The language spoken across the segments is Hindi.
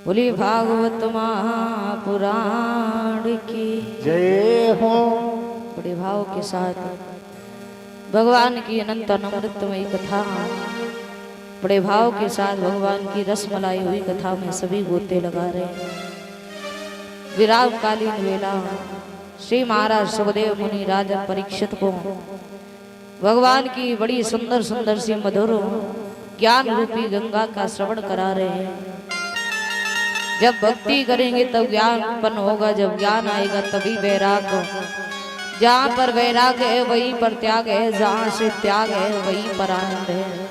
बोली भागवत महापुराण की जय हो। बड़े भाव के साथ भगवान की अनंत अमृतमयी कथा, बड़े भाव के साथ भगवान की रसमलाई हुई कथा में सभी गोते लगा रहे हैं। विराम कालीन वेला श्री महाराज सुखदेव मुनि राजा परीक्षित को भगवान की बड़ी सुंदर सुंदर सी मधुर ज्ञान रूपी गंगा का श्रवण करा रहे हैं। जब भक्ति करेंगे तब ज्ञान उत्पन्न होगा, जब ज्ञान आएगा तभी वैराग हो। जहाँ पर वैराग है वहीं पर त्याग है, जहाँ से त्याग है वहीं पर आनंद है।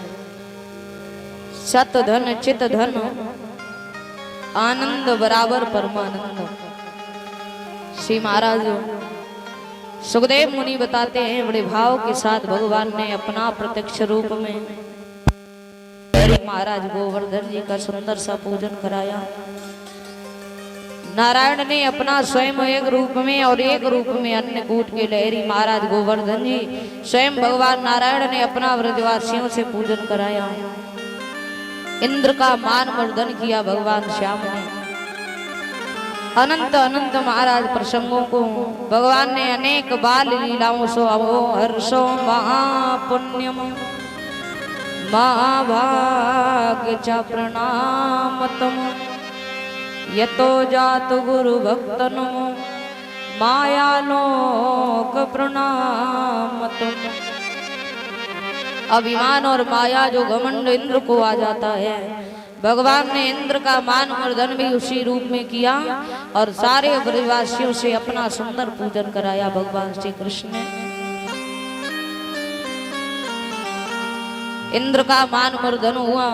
सत धन चित धन आनंद बराबर परमानंद। श्री महाराज सुखदेव मुनि बताते हैं, बड़े भाव के साथ भगवान ने अपना प्रत्यक्ष रूप में महाराज गोवर्धन जी का सुंदर सा पूजन कराया। नारायण ने अपना स्वयं एक रूप में और एक रूप में अन्य कूट के लहरी महाराज गोवर्धन जी स्वयं भगवान नारायण ने अपना व्रजवासियों से पूजन कराया। इंद्र का मान वर्धन किया भगवान श्याम ने। अनंत अनंत महाराज प्रसंगों को भगवान ने अनेक बाल लीलाओं सो अवो हर्षो महापुण्यम महाभाग्य च प्रणामतम यतो जात गुरु भक्तनो मायालोक प्रणामतम। अभिमान और माया जो घमंड इंद्र को आ जाता है, भगवान ने इंद्र का मान वर्धन भी उसी रूप में किया और सारे ब्रजवासियों से अपना सुंदर पूजन कराया भगवान श्री कृष्ण ने। इंद्र का मान वर्धन हुआ,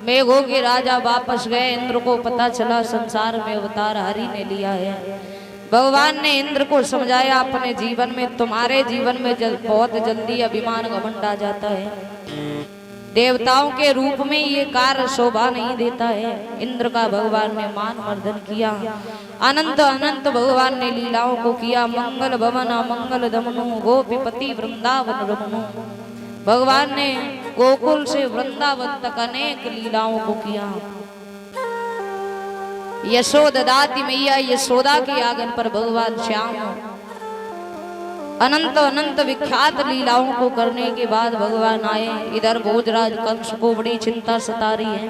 मेघों के राजा वापस गए। इंद्र को पता चला संसार में अवतार हरि ने लिया है। भगवान ने इंद्र को समझाया अपने जीवन में, तुम्हारे जीवन में बहुत जल्दी अभिमान घमंड आ जाता है। देवताओं के रूप में ये कार्य शोभा नहीं देता है। इंद्र का भगवान ने मान वर्धन किया। अनंत अनंत भगवान ने लीलाओं को किया। मंगल भवन मंगल दमनु गोपीपति वृंदावन रमनु। भगवान ने गोकुल से वृंदावन तक अनेक लीलाओं को किया। यशोदाती मैया यशोदा के आंगन पर भगवान श्याम अनंत अनंत विख्यात लीलाओं को करने के बाद भगवान आए। इधर भोजराज कंस को बड़ी चिंता सता रही है।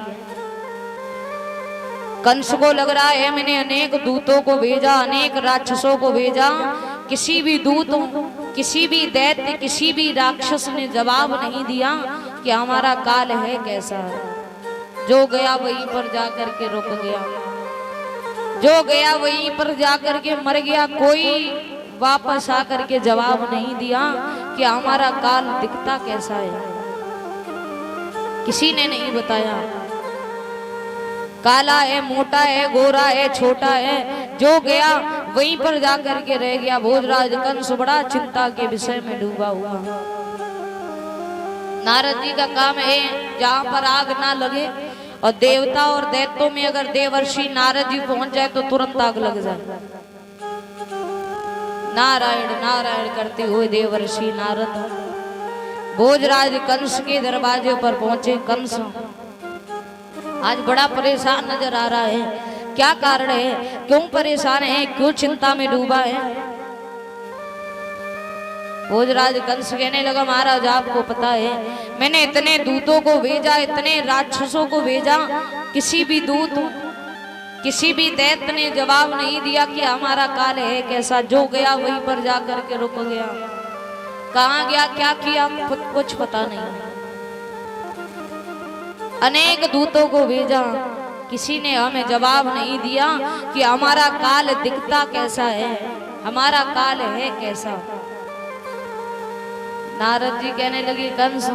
कंस को लग रहा है मैंने अनेक दूतों को भेजा, अनेक राक्षसों को भेजा, किसी भी दूत किसी भी दैत्य किसी भी राक्षस ने जवाब नहीं दिया कि हमारा काल है कैसा है। जो गया वहीं पर जाकर के रुक गया, जो गया वहीं पर जाकर के मर गया। कोई वापस आकर के जवाब नहीं दिया कि हमारा काल दिखता कैसा है। किसी ने नहीं बताया। काला है, मोटा है, गोरा है, छोटा है, जो गया वहीं पर जाकर के रह गया। भोजराज कंस बड़ा चिंता के विषय में डूबा हुआ। नारद जी का काम है जहां पर आग ना लगे और देवता और दैत्यों में अगर देवर्षि नारद जी पहुंच जाए तो तुरंत आग लग जाए। नारायण नारायण करते हुए देवर्षि नारद भोजराज कंस के दरवाजे पर पहुंचे। कंस आज बड़ा परेशान नजर आ रहा है। क्या कारण है, क्यों परेशान है, क्यों चिंता में डूबा है? भोजराज कंस कहने लगा महाराज आपको पता है मैंने इतने दूतों को भेजा, इतने राक्षसों को भेजा, किसी भी दूत किसी भी दैत्य ने जवाब नहीं दिया कि हमारा काल है कैसा। जो गया वहीं पर जाकर के रुक गया। कहाँ गया, क्या किया, कुछ पता नहीं। अनेक दूतों को भेजा, किसी ने हमें जवाब नहीं दिया कि हमारा काल दिखता कैसा है, हमारा काल है कैसा। नारद जी कहने लगे कंस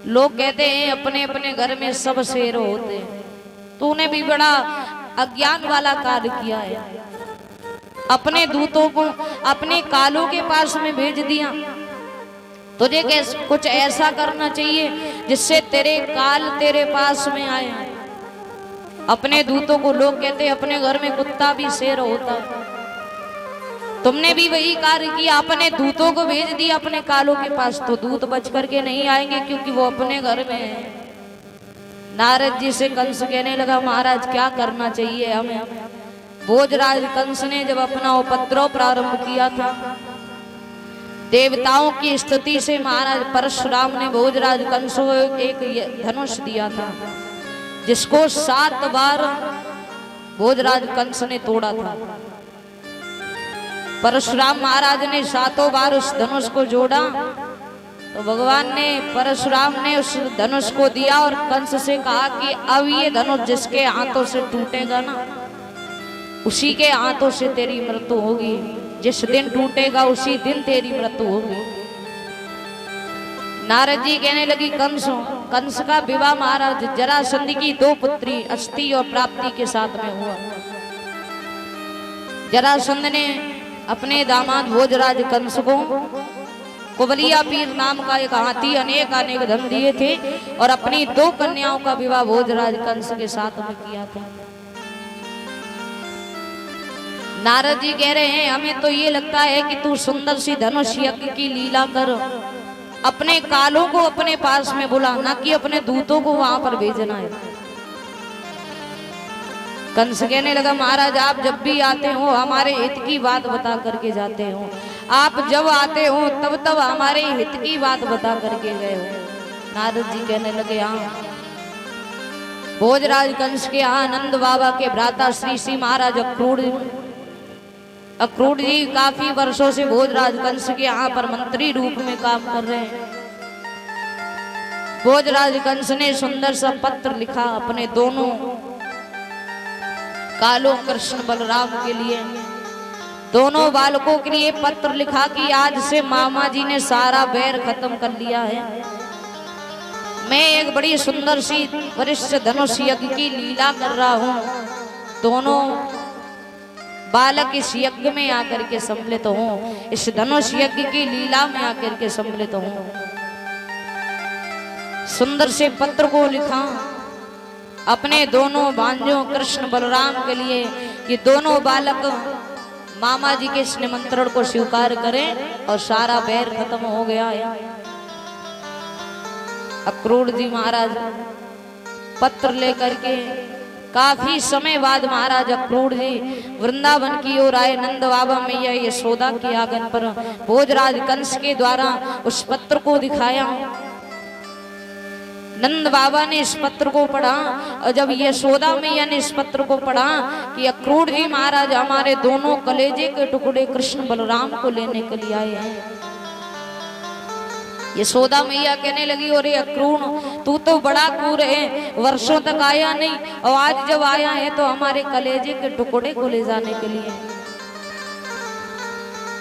लोग कहते हैं अपने अपने घर में सब शेर होते हैं, तूने भी बड़ा अज्ञान वाला कार्य किया है। अपने दूतों को अपने कालों के पास में भेज दिया। तुझे कुछ ऐसा करना चाहिए जिससे तेरे काल तेरे पास में आए। अपने दूतों को लोग कहते अपने घर में कुत्ता भी शेर होता है। तुमने भी वही कार्य किया, अपने दूतों को भेज दिया अपने कालों के पास, तो दूत बच करके नहीं आएंगे क्योंकि वो अपने घर में है। नारद जी से कंस कहने लगा महाराज क्या करना चाहिए हमें। भोजराज कंस ने जब अपना उपद्रव प्रारंभ किया था, देवताओं की स्तुति से महाराज परशुराम ने भोजराज कंस को एक धनुष दिया था, जिसको 7 बार भोजराज कंस ने तोड़ा था। परशुराम महाराज ने 7 बार उस धनुष को जोड़ा, तो भगवान ने परशुराम ने उस धनुष को दिया और कंस से कहा कि अब ये धनुष जिसके हाथों से टूटेगा ना, उसी के हाथों से तेरी मृत्यु होगी। जिस दिन टूटेगा उसी दिन तेरी मृत्यु होगी। नारद जी कहने लगी कंस का विवाह महाराज जरासंध की 2 पुत्री अस्थि और प्राप्ति के साथ में हुआ। जरासंध ने अपने दामाद भोजराज कंस को कुबलिया पीर नाम का एक हाथी अनेक धन दिए थे और अपनी 2 कन्याओं का विवाह भोजराज कंस के साथ में किया था। नारद जी कह रहे हैं हमें तो ये लगता है कि तू सुंदर सी धनुष यज्ञ की लीला कर, अपने कालों को अपने पास में बुला, ना कि अपने दूतों को वहां पर भेजना है। कंस कहने लगा महाराज आप जब भी आते हो हमारे हित की बात बता करके जाते हो, आप जब आते हो तब हमारे हित की बात बता करके गए हो। नारद जी कहने लगे हाँ। भोजराज कंस के यहाँ नंद बाबा के भ्राता श्री महाराज अक्रूर जी काफी वर्षों से भोजराज कंस के यहाँ पर मंत्री रूप में काम कर रहे हैं। भोजराज कंस ने सुंदर सा पत्र लिखा अपने दोनों कालों कृष्ण बलराम के लिए, दोनों बालकों के लिए पत्र लिखा कि आज से मामा जी ने सारा बैर खत्म कर लिया है। मैं एक बड़ी सुंदर सी वरिष्ठ धनुष यज्ञ की लीला कर रहा हूँ, दोनों बालक इस यज्ञ में आकर के सम्मिलित हों, इस धनुष यज्ञ की लीला में आकर के सम्मिलित हों। सुंदर से पत्र को लिखा अपने दोनों भांजों कृष्ण बलराम के लिए कि दोनों बालक मामा जी के इस निमंत्रण को स्वीकार करें और सारा बैर खत्म हो गया है। अक्रूर जी महाराज पत्र लेकर के काफी समय बाद महाराज अक्रूर जी वृंदावन की ओर आए। नंद बाबा मैया यशोदा के आंगन पर भोजराज कंस के द्वारा उस पत्र को दिखाया। नंद बाबा ने इस पत्र को पढ़ा और जब यशोदा मैया ने इस पत्र को पढ़ा कि अक्रूर जी महाराज हमारे दोनों कलेजे के टुकड़े कृष्ण बलराम को लेने के लिए आए हैं, यशोदा मैया कहने लगी अरे अक्रूर तू तो बड़ा क्रूर है, वर्षों तक आया नहीं और आज जब आया है तो हमारे कलेजे के टुकड़े को ले जाने के लिए।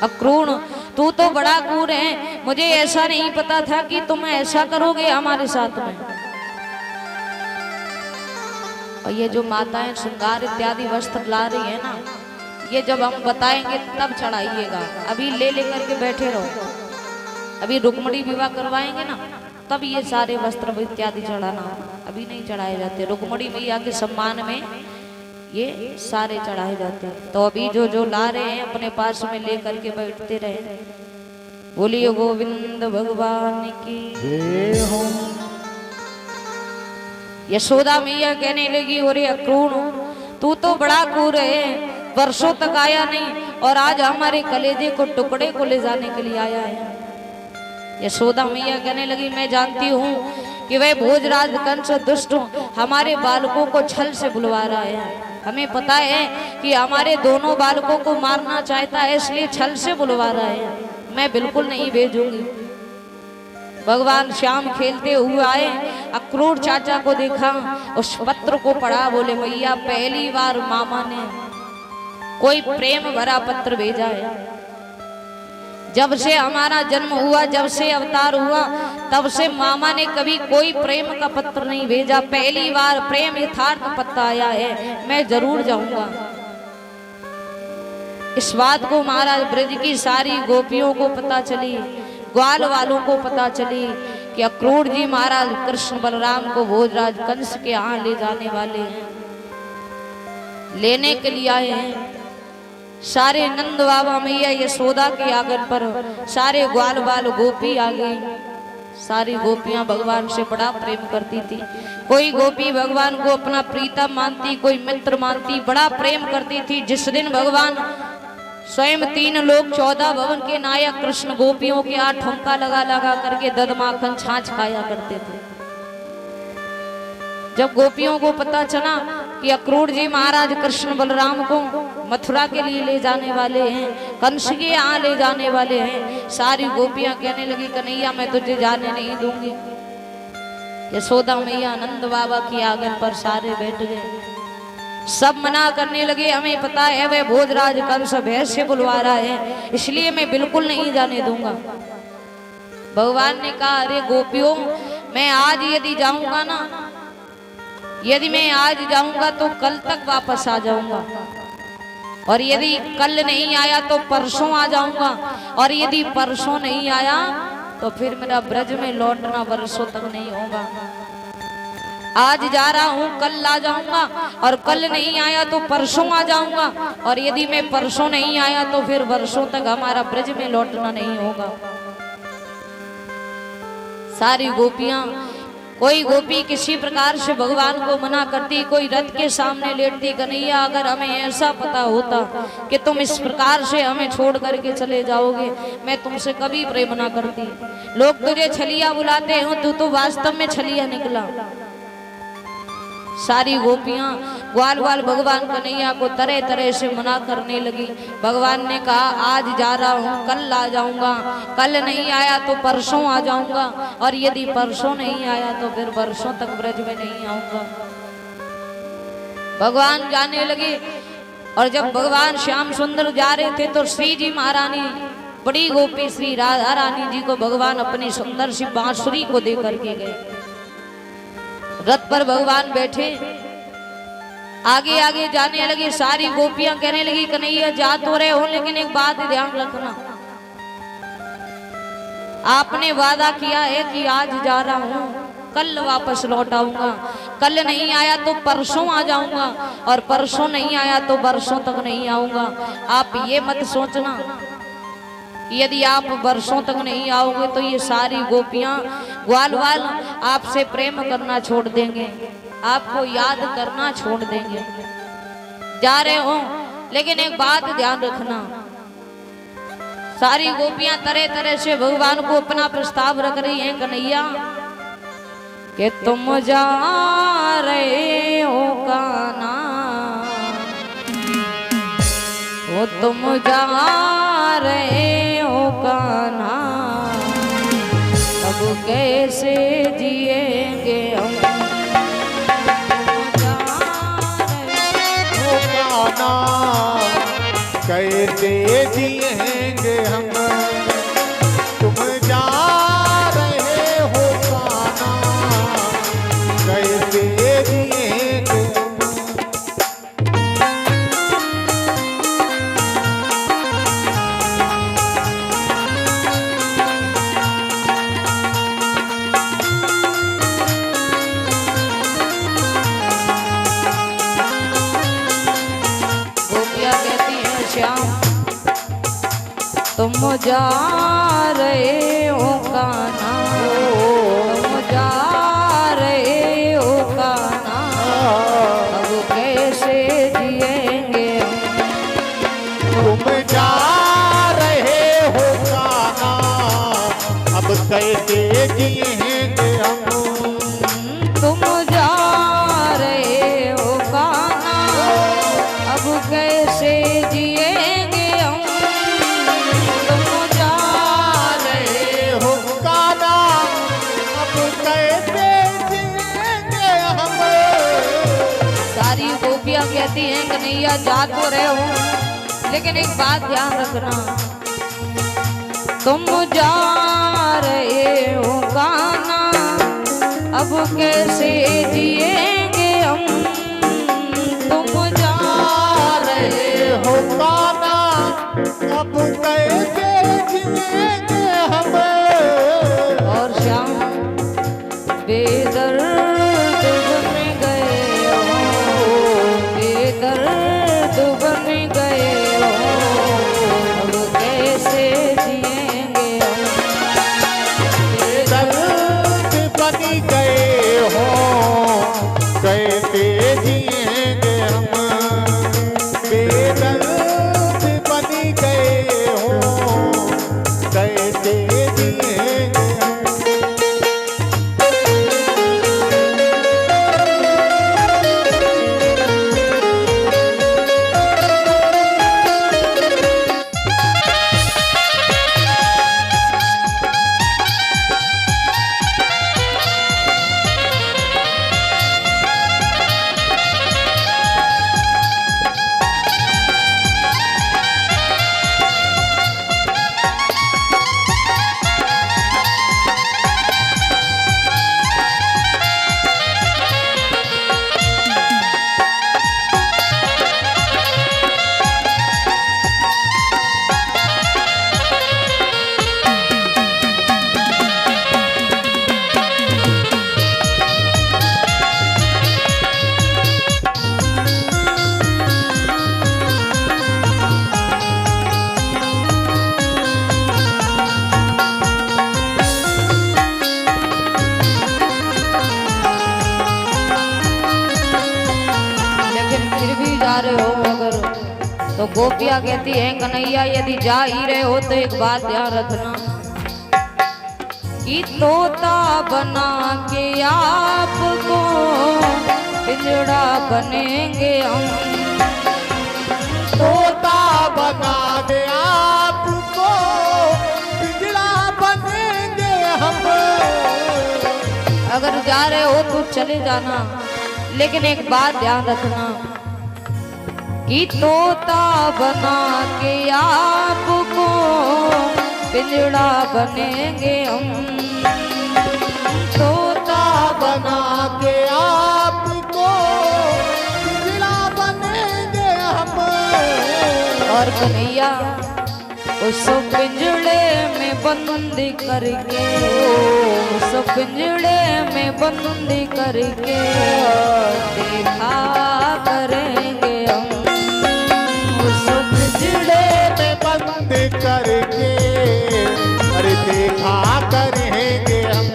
अक्रूर तू तो बड़ा क्रूर है, मुझे ऐसा नहीं पता था कि तुम ऐसा करोगे हमारे साथ में। और ये जो माताएं श्रृंगार इत्यादि वस्त्र ला रही है ना, ये जब हम बताएंगे तब चढ़ाइएगा, अभी ले लेकर के बैठे रहो। अभी रुक्मणी विवाह करवाएंगे ना तब ये सारे वस्त्र इत्यादि चढ़ाना, अभी नहीं चढ़ाए जाते। रुक्मणी मैया के सम्मान में ये सारे चढ़ाए जाते हैं। तो अभी जो जो ला रहे हैं अपने पास में ले करके बैठते रहे। बोलिए गोविंद भगवान की जय हो। यशोदा मैया कहने लगी अरे अक्रूर तू तो बड़ा क्रूर है, वर्षों तक आया नहीं और आज हमारे कलेजे को टुकड़े को ले जाने के लिए आया है। यशोदा मैया कहने लगी मैं जानती हूँ कि वह भोजराज कंस दुष्ट हमारे बालकों को छल से बुलवा रहा है। हमें पता है कि हमारे दोनों बालकों को मारना चाहता है, इसलिए छल से बुलवा रहा है। मैं बिल्कुल नहीं भेजूंगी। भगवान श्याम खेलते हुए आए, अक्रूर चाचा को देखा, उस पत्र को पढ़ा, बोले भैया पहली बार मामा ने कोई प्रेम भरा पत्र भेजा है। जब से हमारा जन्म हुआ, जब से अवतार हुआ, तब से मामा ने कभी कोई प्रेम का पत्र नहीं भेजा। पहली बार प्रेम यथार्थ पत्र आया है, मैं जरूर जाऊंगा। इस बात को महाराज ब्रज की सारी गोपियों को पता चली, ग्वाल वालों को पता चली कि अक्रूर जी महाराज कृष्ण बलराम को भोजराज कंस के यहाँ ले जाने वाले हैं, लेने के लिए आए हैं। सारे नंद बाबा मैया यशोदा के आंगन पर सारे ग्वाल बाल गोपी आ गए, सारी गोपियां भगवान से बड़ा प्रेम करती थी। कोई गोपी भगवान को अपना प्रीतम मानती, कोई मित्र मानती, बड़ा प्रेम करती थी। जिस दिन भगवान स्वयं 3 लोक 14 भवन के नायक कृष्ण गोपियों के 8 ठुमका लगा लगा करके दध माखन छाछ खाया करते थे। जब गोपियों को पता चला कि अक्रूर जी महाराज कृष्ण बलराम को मथुरा के लिए ले जाने वाले हैं, कंस के यहाँ ले जाने वाले हैं, सारी गोपियां कहने लगी कन्हैया मैं तुझे जाने नहीं दूंगी। यशोदा मैया नंद बाबा की आंगन पर सारे बैठ गए, सब मना करने लगे। हमें पता है वह भोजराज कंस भैंस से बुलवा रहा है, इसलिए मैं बिल्कुल नहीं जाने दूंगा। भगवान ने कहा अरे गोपियों, मैं आज यदि जाऊंगा ना, यदि मैं आज जाऊंगा तो कल तक वापस आ जाऊंगा, और यदि कल नहीं आया तो परसों आ जाऊंगा, और यदि परसों नहीं आया तो फिर मेरा ब्रज में लौटना वर्षों तक नहीं होगा। आज जा रहा हूं, कल आ जाऊंगा, और कल नहीं आया तो परसों आ जाऊंगा, और यदि मैं परसों नहीं आया तो फिर वर्षों तक हमारा ब्रज में लौटना नहीं होगा। सारी गोपियां, कोई गोपी किसी प्रकार से भगवान को मना करती, कोई रथ के सामने लेटती, कन्हैया अगर हमें ऐसा पता होता कि तुम इस प्रकार से हमें छोड़ करके चले जाओगे, मैं तुमसे कभी प्रेम ना करती। लोग तुझे छलिया बुलाते हो, तू तो वास्तव में छलिया निकला। सारी गोपियां ग्वाल ग्वाल भगवान कन्हैया को तरह तरह से मना करने लगी। भगवान ने कहा आज जा रहा हूँ, कल आ जाऊंगा, कल नहीं आया तो परसों आ जाऊंगा, और यदि परसों नहीं आया तो फिर वर्षों तक ब्रज में नहीं आऊंगा। भगवान जाने लगे, और जब भगवान श्याम सुंदर जा रहे थे तो श्री जी महारानी, बड़ी गोपी श्री राधा रानी जी को भगवान अपनी सुंदर सी बांसुरी को दे करके गए। रथ पर भगवान बैठे, आगे आगे जाने लगे। सारी गोपियां कहने लगी कन्हैया जा तो रहे हो, लेकिन एक बात ध्यान रखना, आपने वादा किया है कि आज जा रहा हूं, कल वापस लौट आऊंगा, कल नहीं आया तो परसों आ जाऊंगा, और परसों नहीं आया तो वर्षों तक नहीं आऊंगा। आप ये मत सोचना यदि आप वर्षों तक नहीं आओगे तो ये सारी गोपियां ग्वाल ग्वाल आपसे प्रेम करना छोड़ देंगे, आपको याद करना छोड़ देंगे। जा रहे हो, लेकिन एक बात ध्यान रखना, सारी गोपियां तरह तरह से भगवान को अपना प्रस्ताव रख रही हैं कन्हैया कि तुम जा रहे हो कान्हा, वो तुम जा रहे हो कान्हा, अब कैसे जिएंगे हम। कैसे जिएंगे हम, तुम जा रहे हो कान्हा, कैसे जिएंगे हम। तुम जा रहे हो कान्हा, तुम जा रहे हो कान्हा, अब कैसे जिएंगे हम। तुम जा रहे हो कान्हा, अब कैसे जिएंगे हम। तुम जा रहे हो कान्हा, अब कैसे जिएंगे हम। कहती हैं कन्हैया जा तो रहे हो, लेकिन एक बात ध्यान रखना, तुम जा रहे हो कान्हा, अब कैसे जिएंगे हम। तुम जा रहे हो कान्हा, अब कैसे जिएंगे हम। और श्याम बेदर्द बन गए हो, बेदर्द बन गए हो, अब कैसे जिएंगे हम। बेदर्द फिर भी जा रहे हो अगर, तो गोपियां कहती हैं कन्हैया यदि जा ही रहे हो तो एक बात ध्यान रखना कि तोता बना के आपको पिंजड़ा बनेंगे हम। तोता बना दे आपको पिंजड़ा बनेंगे हम। अगर जा रहे हो तो चले जाना, लेकिन एक बात ध्यान रखना कि तोता बना के आपको पिंजड़ा बनेंगे हम। तोता बना के आपको पिंजड़ा बनेंगे हम। और कन्हैया उस पिंजड़े में बंद करके, उस पिंजड़े में बंद करके देखा करेंगे हम। उस पिंजड़े में बंद करके अरे देखा करेंगे हम।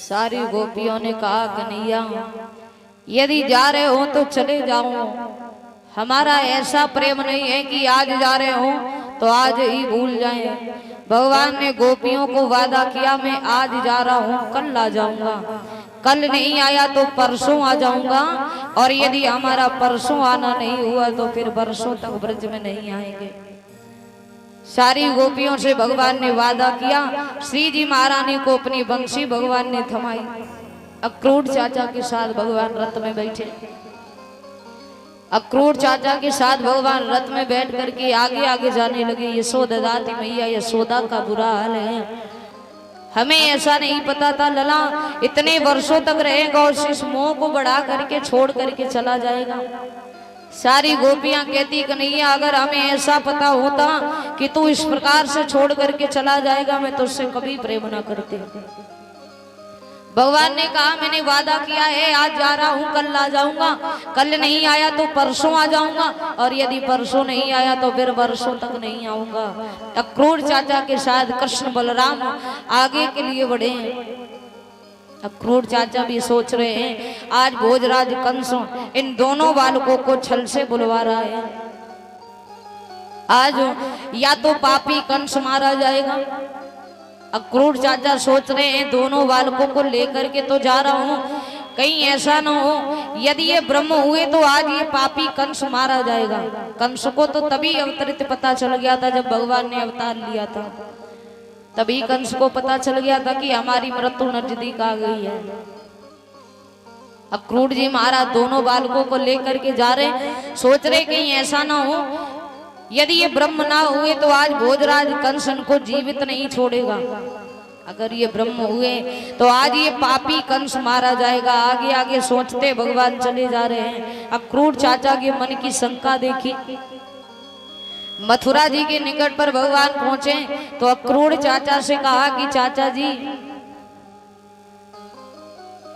सारी गोपियों ने कहा कन्हैया यदि जा रहे हो तो चले जाओ, हमारा ऐसा प्रेम नहीं है कि आज जा रहे हो तो आज ही भूल जाएं। भगवान ने गोपियों को वादा किया मैं आज जा रहा हूँ कल आ जाऊंगा, कल नहीं आया तो परसों आ जाऊंगा, और यदि हमारा परसों आना नहीं हुआ तो फिर बरसों तक ब्रज में नहीं आएंगे। सारी गोपियों से भगवान ने वादा किया। श्री जी महारानी को अपनी बंसी भगवान ने थमाई। अक्रूर चाचा के साथ भगवान रथ में बैठे। अक्रूर चाचा के साथ भगवान रथ में बैठ करके आगे आगे जाने लगे। यशोदा दाती मैया यशोदा का बुरा हाल है। हमें ऐसा नहीं पता था लला इतने वर्षों तक रहेगा और इस मोह को बढ़ा करके छोड़ करके चला जाएगा। सारी गोपियां कहती कन्हैया अगर हमें ऐसा पता होता कि तू इस प्रकार से छोड़ करके चला जाएगा मैं तुझसे कभी प्रेम ना करती। भगवान ने कहा मैंने वादा किया है आज जा रहा हूँ कल आ जाऊंगा, कल नहीं आया तो परसों आ जाऊंगा, और यदि परसों नहीं आया तो फिर वर्षों तक नहीं आऊंगा। अक्रूर चाचा के साथ कृष्ण बलराम आगे के लिए बढ़े। अक्रूर चाचा भी सोच रहे हैं आज भोजराज कंस इन दोनों बालकों को छल से बुलवा रहा है। आज या तो पापी कंस मारा जाएगा। अक्रूर चाचा सोच रहे हैं दोनों बालकों को लेकर के तो जा रहा हूं, कहीं ऐसा न हो यदि ये ब्रह्म हुए तो आज ये पापी कंस मारा जाएगा। कंस को तो तभी अवतरित पता चल गया था जब भगवान ने अवतार लिया था, तभी कंस को पता चल गया था कि हमारी मृत्यु नजदीक आ गई है। अक्रूर जी महाराज दोनों बालकों को लेकर के जा रहे, सोच रहे कहीं ऐसा ना हो यदि ये ब्रह्म ना हुए तो आज भोजराज कंस को जीवित नहीं छोड़ेगा। अगर ये ब्रह्म हुए तो आज ये पापी कंस मारा जाएगा। आगे आगे सोचते भगवान चले जा रहे हैं। अक्रूर चाचा के मन की शंका देखी। मथुरा जी के निकट पर भगवान पहुंचे तो अक्रूर चाचा से कहा कि चाचा जी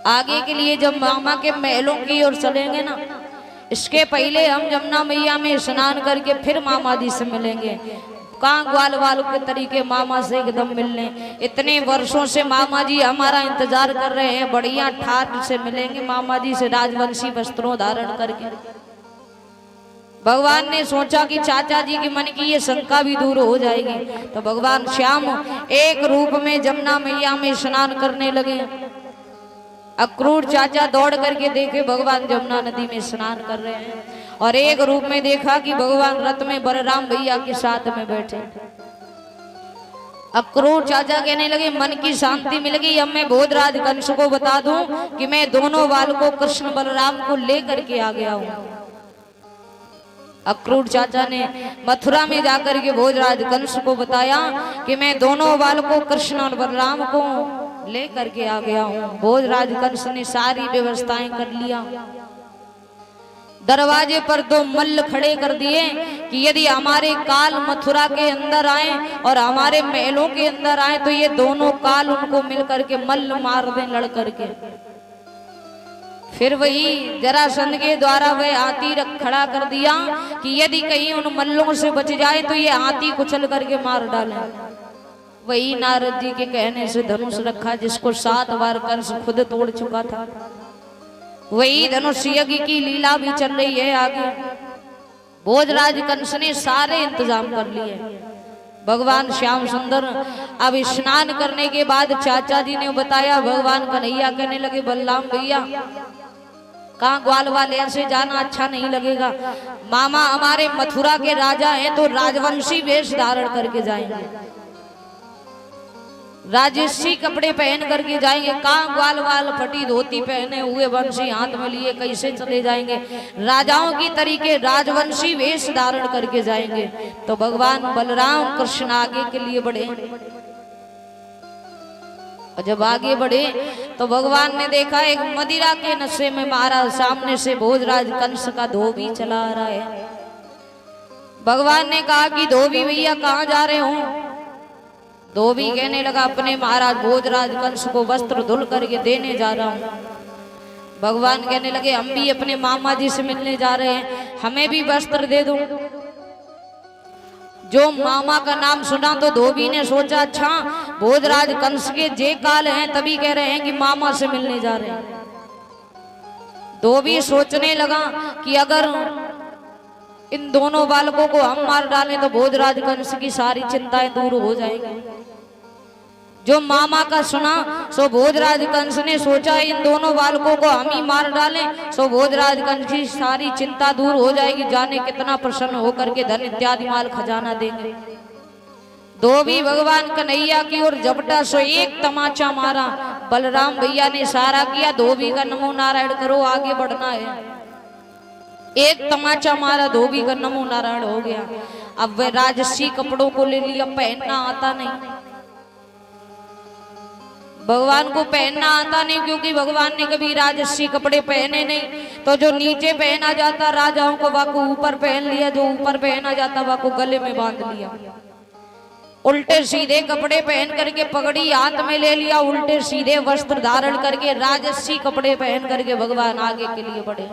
आगे के लिए जब मामा के महलों की ओर चलेंगे ना, इसके पहले हम जमुना मैया में स्नान करके फिर मामा जी से मिलेंगे। कहाँ ग्वाल वाल के तरीके मामा से एकदम मिलने। इतने वर्षों से मामा जी हमारा इंतजार कर रहे हैं, बढ़िया ठाट से मिलेंगे मामा जी से राजवंशी वस्त्रों धारण करके। भगवान ने सोचा कि चाचा जी के मन की ये शंका भी दूर हो जाएगी, तो भगवान श्याम एक रूप में जमुना मैया में स्नान करने लगे। अक्रूर चाचा दौड़ करके देखे भगवान जमुना नदी में स्नान कर रहे हैं, और एक रूप में देखा कि भगवान रथ में बलराम भैया के साथ में बैठे। अक्रूर चाचा कहने लगे मन की शांति मिल गई, अब मैं भोजराज कंस को बता दूं कि मैं दोनों बालकों कृष्ण बलराम को लेकर के आ गया हूं। अक्रूर चाचा ने मथुरा में जाकर के भोजराज कंस को बताया कि मैं दोनों बालकों कृष्ण और बलराम को लेकर के आ गया हूं। भोजराज कंस ने सारी व्यवस्थाएं कर लिया। दरवाजे पर दो मल्ल खड़े कर दिए कि यदि हमारे काल मथुरा के अंदर आए और हमारे महलों के अंदर आए तो ये दोनों काल उनको मिलकर के मल्ल मार दें लड़ करके। फिर वही जरासंध के द्वारा वह हाथी खड़ा कर दिया कि यदि कहीं उन मल्लों से बच जाए तो ये हाथी कुचल करके मार डाले। वही नारद जी के कहने से धनुष रखा जिसको 7 बार कंस खुद तोड़ चुका था। वही धनुष यज्ञ की लीला भी चल रही है आगे। भोजराज कंस ने सारे इंतजाम कर लिए। भगवान श्याम सुंदर अब स्नान करने के बाद चाचा जी ने बताया, भगवान कन्हैया कहने लगे बलराम भैया कहाँ ग्वाल वाले ऐसे जाना अच्छा नहीं लगेगा। मामा हमारे मथुरा के राजा हैं तो राजवंशी वेश धारण करके जाएंगे, राजसी कपड़े पहन करके जाएंगे। कहाँ ग्वाल वाल फटी धोती पहने हुए वंशी हाथ में लिए कैसे चले जाएंगे। राजाओं की तरीके राजवंशी वेश धारण करके जाएंगे। तो भगवान बलराम कृष्ण आगे के लिए बढ़े, और जब आगे बढ़े तो भगवान ने देखा एक मदिरा के नशे में महाराज सामने से भोजराज कंस का धोबी चला आ रहा है। भगवान ने कहा कि धोबी भैया कहाँ जा रहे हो। धोबी कहने लगा अपने महाराज भोजराज कंस को वस्त्र धुल करके देने जा रहा हूँ। भगवान कहने लगे हम भी अपने मामा जी से मिलने जा रहे हैं, हमें भी वस्त्र दे दो। जो मामा का नाम सुना तो धोबी ने सोचा अच्छा भोजराज कंस के जे काल हैं तभी कह रहे हैं कि मामा से मिलने जा रहे हैं। धोबी सोचने लगा कि अगर इन दोनों बालकों को हम मार डालें तो भोजराज कंस की सारी चिंताएं दूर हो जाएंगी। जो मामा का सुना सो भोजराज कंस ने सोचा इन दोनों बालकों को हम ही मार डालें सो भोजराज कंस की सारी चिंता दूर हो जाएगी, जाने कितना प्रसन्न होकर के धन इत्यादि माल खजाना देंगे। धोबी भगवान कन्हैया की ओर झपटा सो एक तमाचा मारा। बलराम भैया ने इशारा किया धोबी का नमो नारायण करो, आगे बढ़ना है। एक तमाचा मारा, धोबी का नमो नारायण हो गया। अब वह राजसी कपड़ों को ले लिया, पहनना आता नहीं। भगवान को पहनना आता नहीं क्योंकि भगवान ने कभी राजसी कपड़े पहने नहीं। तो जो नीचे पहना जाता राजाओं को वाको ऊपर पहन लिया, जो ऊपर पहना जाता वाको गले में बांध लिया। उल्टे सीधे कपड़े पहन करके पगड़ी हाथ में ले लिया, उल्टे सीधे वस्त्र धारण करके राजसी कपड़े पहन करके भगवान आगे के लिए बढ़े।